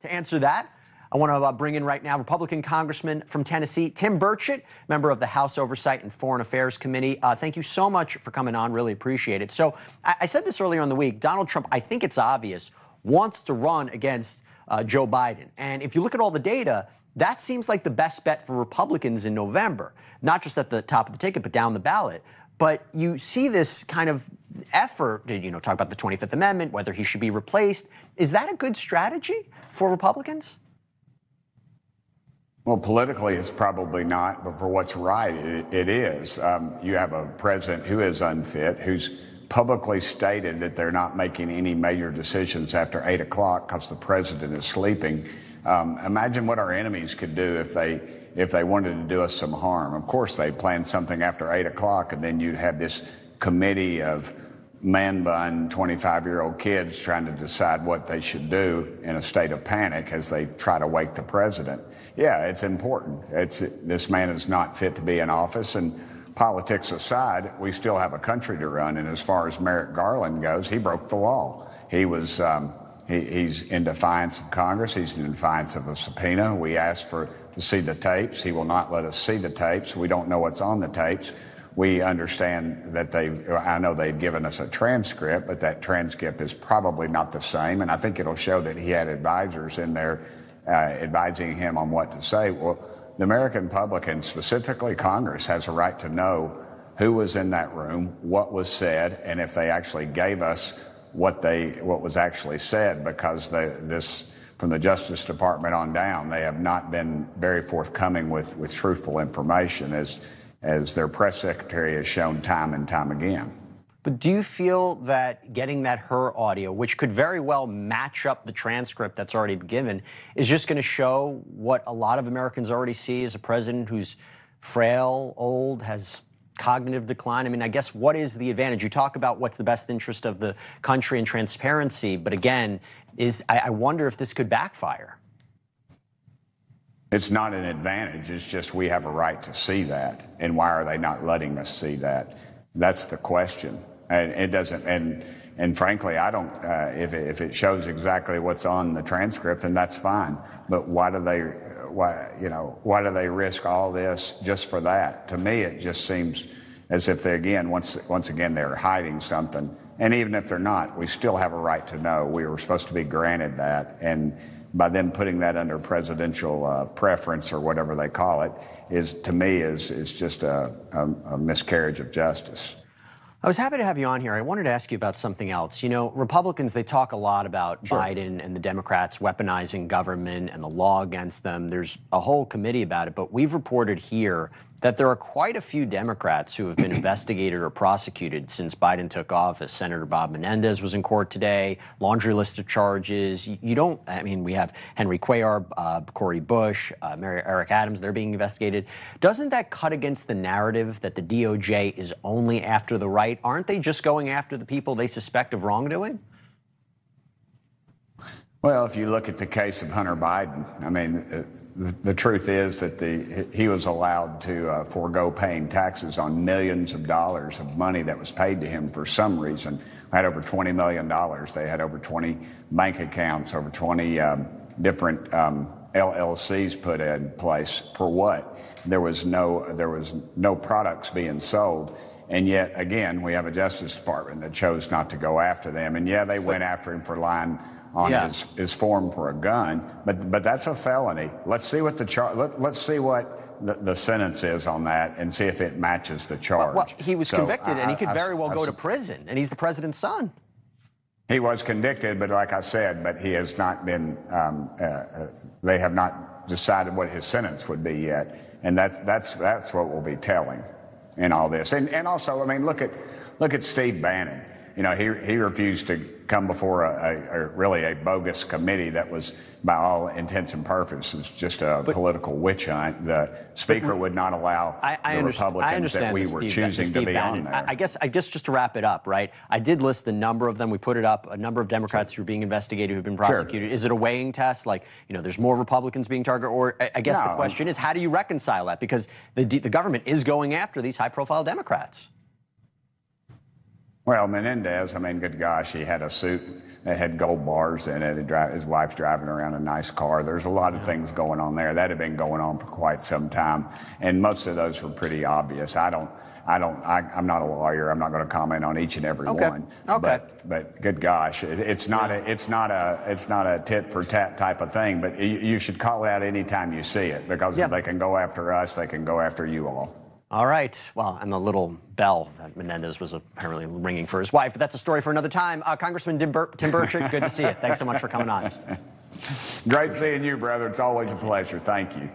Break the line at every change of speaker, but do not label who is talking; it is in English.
To answer that, I want to bring in right now Republican Congressman from Tennessee, Tim Burchett, member of the House Oversight and Foreign Affairs Committee. Thank you so much for coming on. Really appreciate it. So I said this earlier in the week. Donald Trump, I think it's obvious, wants to run against Joe Biden. And if you look at all the data, that seems like the best bet for Republicans in November, not just at the top of the ticket, but down the ballot. But you see this kind of effort to, talk about the 25th Amendment, whether he should be replaced. Is that a good strategy for Republicans?
Well, politically, it's probably not, but for what's right, it is. You have a president who is unfit, who's publicly stated that they're not making any major decisions after 8 o'clock because the president is sleeping. Imagine what our enemies could do if they wanted to do us some harm. Of course, they planned something after 8 o'clock, and then you'd have this committee of man-bun 25-year-old kids trying to decide what they should do in a state of panic as they try to wake the president. Yeah, it's important. This man is not fit to be in office, and politics aside, we still have a country to run. And as far as Merrick Garland goes, he broke the law. He was he's in defiance of Congress. He's in defiance of a subpoena. We asked to see the tapes. He will not let us see the tapes. We don't know what's on the tapes. We understand that I know they've given us a transcript, but that transcript is probably not the same. And I think it'll show that he had advisors in there advising him on what to say. Well, the American public, and specifically Congress, has a right to know who was in that room, what was said, and if they actually gave us what was actually said, because from the Justice Department on down, they have not been very forthcoming with truthful information, as their press secretary has shown time and time again.
But do you feel that getting that her audio, which could very well match up the transcript that's already been given, is just going to show what a lot of Americans already see as a president who's frail, old, has cognitive decline? I mean, I guess what is the advantage? You talk about what's the best interest of the country and transparency, but again, I wonder if this could backfire.
It's not an advantage. It's just we have a right to see that. And why are they not letting us see that? That's the question. And it doesn't. And frankly, I don't. If it shows exactly what's on the transcript, then that's fine. But why do they risk all this just for that? To me, it just seems as if they once again they're hiding something. And even if they're not, we still have a right to know. We were supposed to be granted that. And by them putting that under presidential preference or whatever they call it, to me is just a miscarriage of justice.
I was happy to have you on here. I wanted to ask you about something else. Republicans, they talk a lot about Sure. Biden and the Democrats weaponizing government and the law against them. There's a whole committee about it, but we've reported here that there are quite a few Democrats who have been investigated or prosecuted since Biden took office. Senator Bob Menendez was in court today, laundry list of charges. We have Henry Cuellar, Cori Bush, Eric Adams, they're being investigated. Doesn't that cut against the narrative that the DOJ is only after the right? Aren't they just going after the people they suspect of wrongdoing?
Well, if you look at the case of Hunter Biden, I mean, the truth is that he was allowed to forego paying taxes on millions of dollars of money that was paid to him for some reason. Had over $20 million. They had over 20 bank accounts, over 20 different LLCs put in place. For what? There was no products being sold. And yet, again, we have a Justice Department that chose not to go after them. And yeah, they went after him for lying on his form for a gun, but that's a felony. Let's see what let's see what the sentence is on that, and see if it matches the charge.
Well, he was convicted, and he could very well go to prison, and he's the president's son.
He was convicted, but like I said, he has not been. They have not decided what his sentence would be yet, and that's what will be telling in all this. And also, I mean, look at Steve Bannon. He refused to come before a bogus committee that was, by all intents and purposes, just a political witch hunt. The Speaker would not allow the Republicans that we were choosing to be on there.
I guess just to wrap it up, right? I did list the number of them. We put it up, a number of Democrats who are being investigated, who've been prosecuted. Sure. Is it a weighing test? Like, there's more Republicans being targeted? Or I guess the question is, how do you reconcile that? Because the government is going after these high-profile Democrats.
Well, Menendez, I mean, good gosh, he had a suit that had gold bars in it. His wife's driving around a nice car. There's a lot of things going on there. That had been going on for quite some time, and most of those were pretty obvious. I'm not a lawyer. I'm not going to comment on each and every one.
Okay.
But good gosh, it's not a tit for tat type of thing. But you should call it out anytime you see it, because if they can go after us, they can go after you all.
All right. Well, and the little bell that Menendez was apparently ringing for his wife, but that's a story for another time. Congressman Tim Burchett, good to see you. Thanks so much for coming on.
Great seeing you, brother. It's always a pleasure. Thank you.